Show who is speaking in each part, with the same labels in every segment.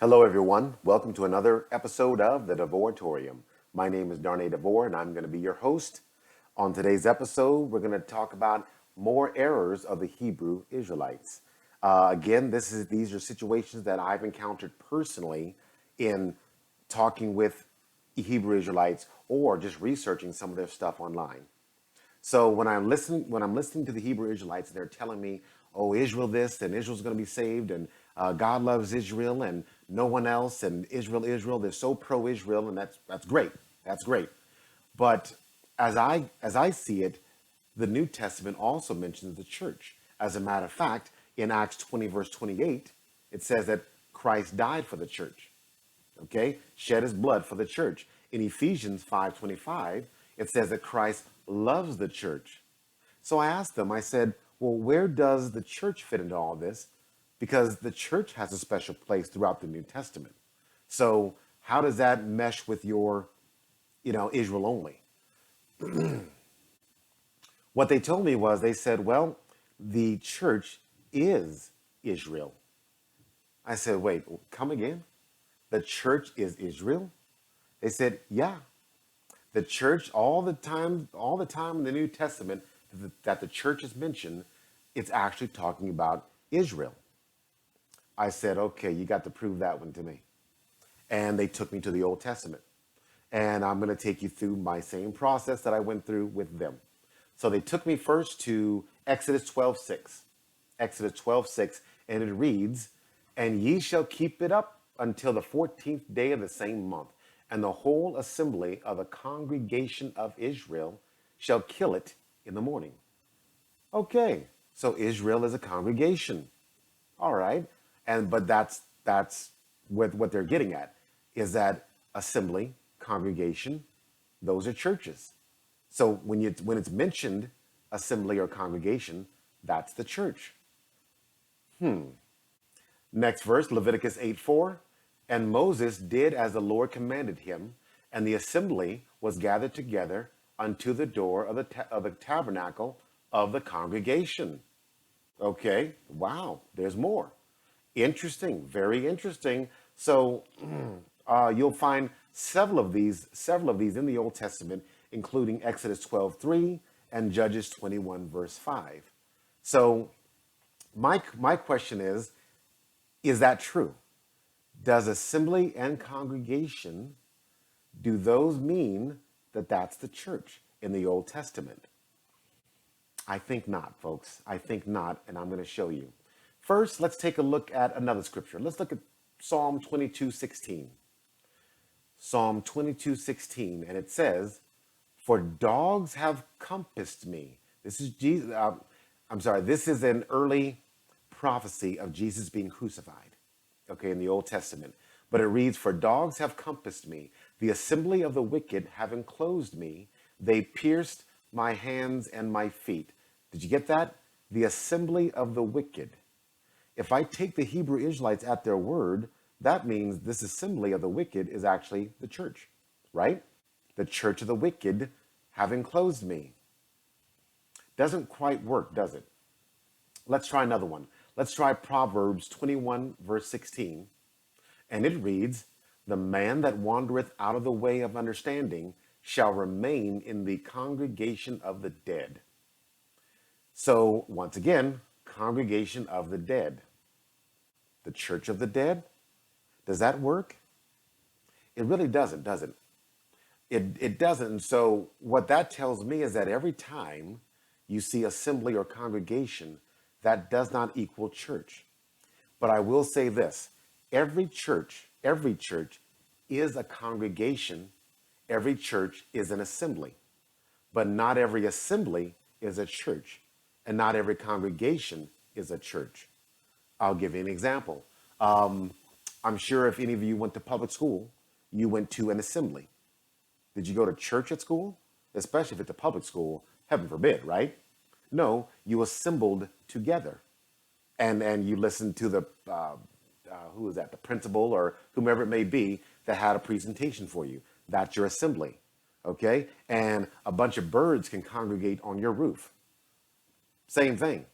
Speaker 1: Hello, everyone. Welcome to another episode of the Devoratorium. My name is Darnay DeVore, and I'm going to be your host. On today's episode, we're going to talk about more errors of the Hebrew Israelites. Again, these are situations that I've encountered personally in talking with Hebrew Israelites or just researching some of their stuff online. So when I'm listening to the Hebrew Israelites, they're telling me, "Oh, Israel this and Israel's going to be saved, and God loves Israel and no one else, and Israel, they're so pro-Israel, and that's great, that's great." But as I see it, the New Testament also mentions the church. As a matter of fact, in Acts 20 verse 28, it says that Christ died for the church. Okay, shed his blood for the church. In Ephesians 5:25, it says that Christ loves the church. So I asked them, I said, well, where does the church fit into all this? Because the church has a special place throughout the New Testament. So how does that mesh with your, Israel only? What they told me was, they said, well, the church is Israel. I said, wait, come again? The church is Israel? They said, yeah. The church, all the time in the New Testament that the church is mentioned, it's actually talking about Israel. I said, okay, you got to prove that one to me. And they took me to the Old Testament. And I'm going to take you through my same process that I went through with them. So they took me first to Exodus 12:6. Exodus 12:6, and it reads, "And ye shall keep it up until the 14th day of the same month, and the whole assembly of the congregation of Israel shall kill it in the morning." Okay, so Israel is a congregation. All right. But that's what they're getting at, is that assembly, congregation, those are churches. So when it's mentioned assembly or congregation, that's the church. Next verse, Leviticus 8:4. "And Moses did as the Lord commanded him, and the assembly was gathered together unto the door of the tabernacle of the congregation." Okay, wow, there's more. Interesting, very interesting. So you'll find several of these in the Old Testament, including Exodus 12:3 and Judges 21 verse 5. So my question is that true? Does assembly and congregation, do those mean that that's the church in the Old Testament? I think not, folks. I think not, and I'm going to show you. First, let's take a look at another scripture. Let's look at Psalm 22:16. Psalm 22:16, and it says, "For dogs have compassed me." This is Jesus. This is an early prophecy of Jesus being crucified, okay, in the Old Testament. But it reads, "For dogs have compassed me, the assembly of the wicked have enclosed me, they pierced my hands and my feet." Did you get that? The assembly of the wicked. If I take the Hebrew Israelites at their word, that means this assembly of the wicked is actually the church, right? The church of the wicked have enclosed me. Doesn't quite work, does it? Let's try another one. Let's try Proverbs 21 verse 16. And it reads, "The man that wandereth out of the way of understanding shall remain in the congregation of the dead." So once again, congregation of the dead. The church of the dead? Does that work? It really doesn't, does it? It doesn't. And so what that tells me is that every time you see assembly or congregation, that does not equal church. But I will say this, every church is a congregation. Every church is an assembly. But not every assembly is a church. And not every congregation is a church. I'll give you an example. I'm sure if any of you went to public school, you went to an assembly. Did you go to church at school? Especially if it's a public school, heaven forbid, right? No, you assembled together. And you listened to the, who was that, the principal or whomever it may be that had a presentation for you. That's your assembly, okay? And a bunch of birds can congregate on your roof. Same thing.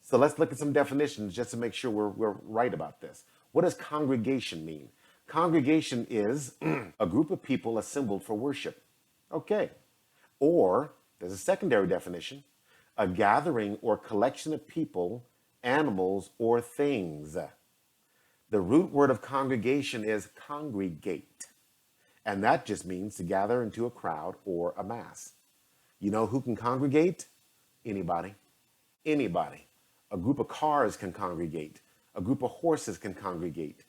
Speaker 1: So let's look at some definitions just to make sure we're right about this. What does congregation mean? Congregation is a group of people assembled for worship. Okay. Or there's a secondary definition, a gathering or collection of people, animals, or things. The root word of congregation is congregate, and that just means to gather into a crowd or a mass. You know who can congregate? Anybody. Anybody. A group of cars can congregate. A group of horses can congregate.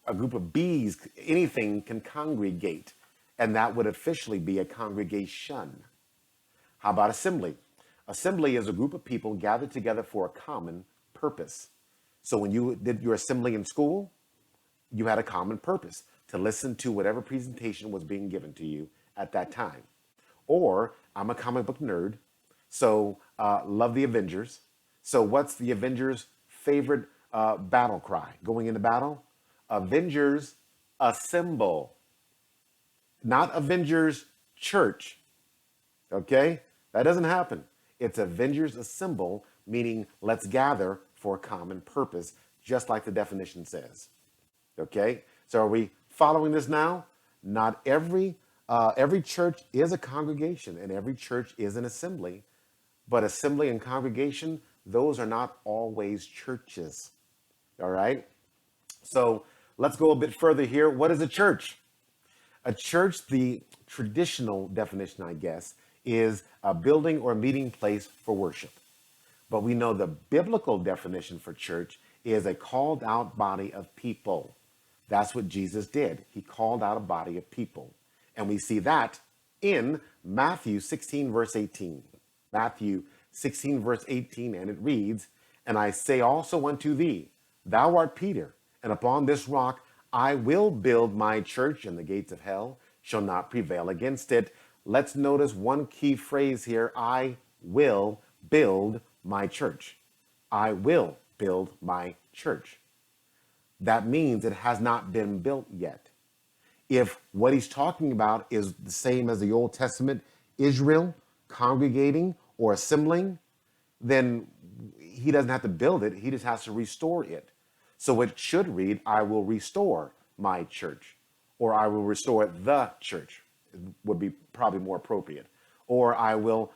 Speaker 1: A group of bees, anything can congregate. And that would officially be a congregation. How about assembly? Assembly is a group of people gathered together for a common purpose. So when you did your assembly in school, you had a common purpose to listen to whatever presentation was being given to you at that time. Or I'm a comic book nerd, so love the Avengers. So what's the Avengers' favorite battle cry going into battle? Avengers assemble. Not Avengers church. Okay? That doesn't happen. It's Avengers assemble, meaning let's gather for a common purpose, just like the definition says. Okay? So are we following this now? Not every church is a congregation and every church is an assembly, but assembly and congregation, those are not always churches. All right? So let's go a bit further here. What is a church? A church, the traditional definition, I guess, is a building or meeting place for worship. But we know the biblical definition for church is a called out body of people. That's what Jesus did. He called out a body of people. And we see that in Matthew 16, verse 18. Matthew 16, verse 18, and it reads, "And I say also unto thee, thou art Peter, and upon this rock I will build my church, and the gates of hell shall not prevail against it." Let's notice one key phrase here. I will build my church. I will build my church. That means it has not been built yet. If what he's talking about is the same as the Old Testament, Israel congregating or assembling, then he doesn't have to build it. He just has to restore it. So it should read, I will restore my church, or I will restore the church, would be probably more appropriate. Or I will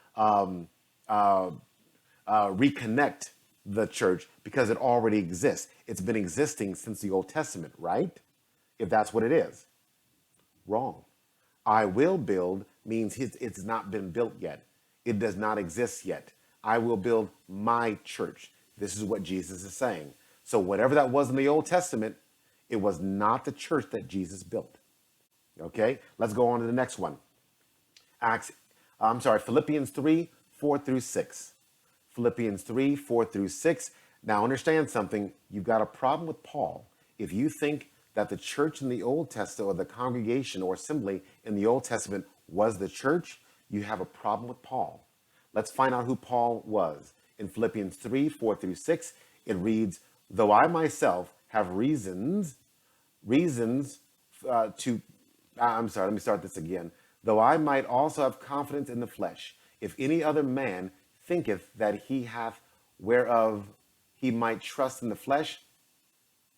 Speaker 1: reconnect the church because it already exists. It's been existing since the Old Testament, right? If that's what it is. Wrong. I will build means it's not been built yet. It does not exist yet. I will build my church. This is what Jesus is saying. So whatever that was in the Old Testament, it was not the church that Jesus built. Okay, let's go on to the next one. Philippians 3, 4 through 6. Philippians 3, 4 through 6. Now understand something. You've got a problem with Paul. If you think that the church in the Old Testament, or the congregation or assembly in the Old Testament was the church, you have a problem with Paul. Let's find out who Paul was. In Philippians 3, 4 through 6, it reads, "Though I myself have reasons to," let me start this again. "Though I might also have confidence in the flesh, if any other man thinketh that he hath whereof he might trust in the flesh,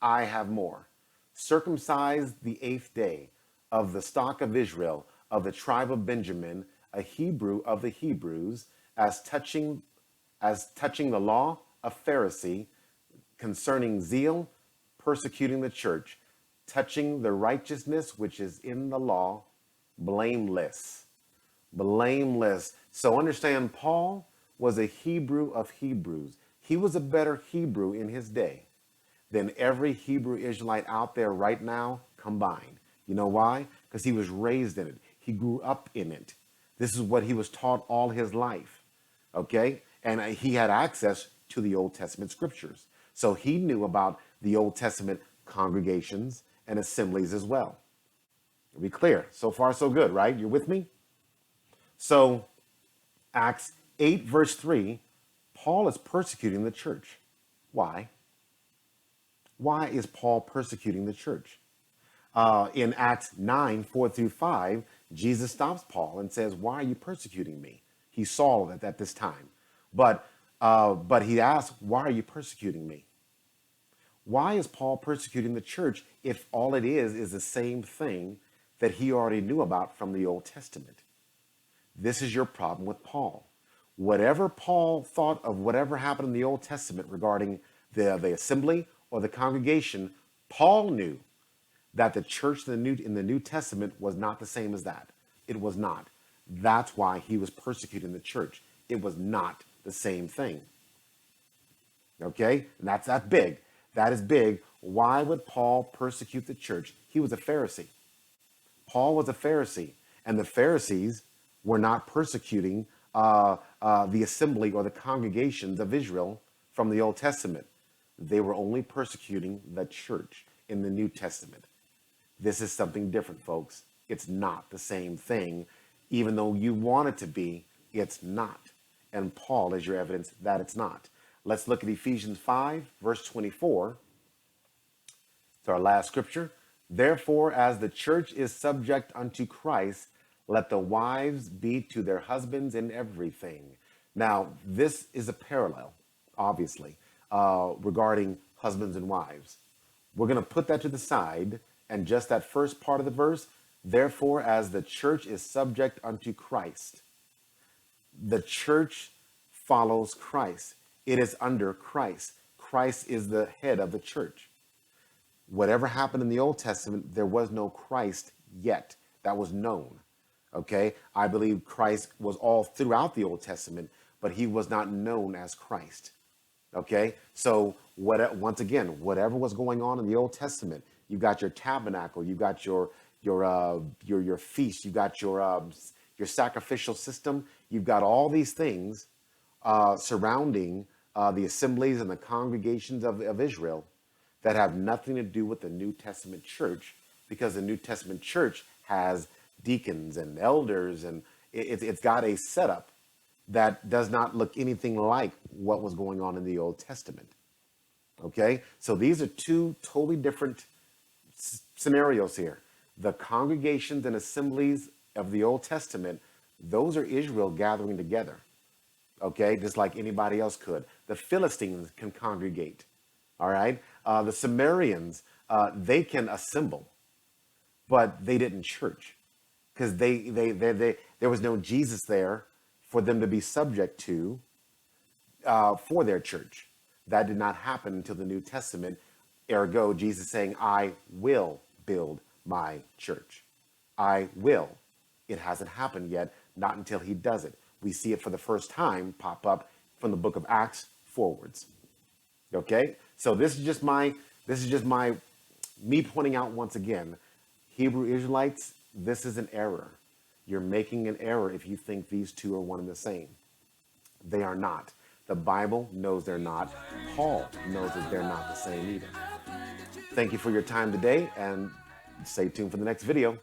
Speaker 1: I have more. Circumcised the 8th day, of the stock of Israel, of the tribe of Benjamin, a Hebrew of the Hebrews, as touching the law, a Pharisee, concerning zeal, persecuting the church, touching the righteousness which is in the law, blameless." Blameless. So understand, Paul was a Hebrew of Hebrews. He was a better Hebrew in his day than every Hebrew Israelite out there right now combined. You know why? Because he was raised in it. He grew up in it. This is what he was taught all his life. Okay? And he had access to the Old Testament scriptures. So he knew about the Old Testament congregations and assemblies as well. To be clear, so far so good, right? You're with me? So Acts 8 verse 3, Paul is persecuting the church. Why? Why is Paul persecuting the church? In Acts 9, 4 through 5, Jesus stops Paul and says, "Why are you persecuting me?" He's Saul at this time. But But he asked, why are you persecuting me? Why is Paul persecuting the church if all it is the same thing that he already knew about from the Old Testament? This is your problem with Paul. Whatever Paul thought of whatever happened in the Old Testament regarding the assembly or the congregation, Paul knew that the church in the New Testament was not the same as that. It was not. That's why he was persecuting the church. It was not the same thing. Okay? And that's big. That is big. Why would Paul persecute the church? He was a Pharisee. Paul was a Pharisee, and the Pharisees were not persecuting the assembly or the congregations of Israel from the Old Testament. They were only persecuting the church in the New Testament. This is something different, folks. It's not the same thing. Even though you want it to be, it's not. And Paul is your evidence that it's not. Let's look at Ephesians 5, verse 24. It's our last scripture. Therefore, as the church is subject unto Christ, let the wives be to their husbands in everything. Now, this is a parallel, obviously, regarding husbands and wives. We're going to put that to the side, and just that first part of the verse, therefore, as the church is subject unto Christ. The church follows Christ. It is under Christ. Christ is the head of the church. Whatever happened in the Old Testament, there was no Christ yet. That was known. Okay? I believe Christ was all throughout the Old Testament, but he was not known as Christ. Okay? So once again, whatever was going on in the Old Testament, you got your tabernacle, you got your feast, you got your sacrificial system, you've got all these things surrounding the assemblies and the congregations of Israel that have nothing to do with the New Testament church, because the New Testament church has deacons and elders, and it's got a setup that does not look anything like what was going on in the Old Testament. Okay? So these are two totally different scenarios here. The congregations and assemblies of the Old Testament, those are Israel gathering together. Okay? Just like anybody else could. The Philistines can congregate. All right? The Sumerians, they can assemble, but they didn't church, because there was no Jesus there for them to be subject to for their church. That did not happen until the New Testament. Ergo, Jesus saying, I will build my church. I will. It hasn't happened yet, not until he does it. We see it for the first time pop up from the book of Acts forwards. Okay? So this is just me pointing out once again, Hebrew Israelites, this is an error. You're making an error if you think these two are one and the same. They are not. The Bible knows they're not. Paul knows that they're not the same either. Thank you for your time today, and stay tuned for the next video.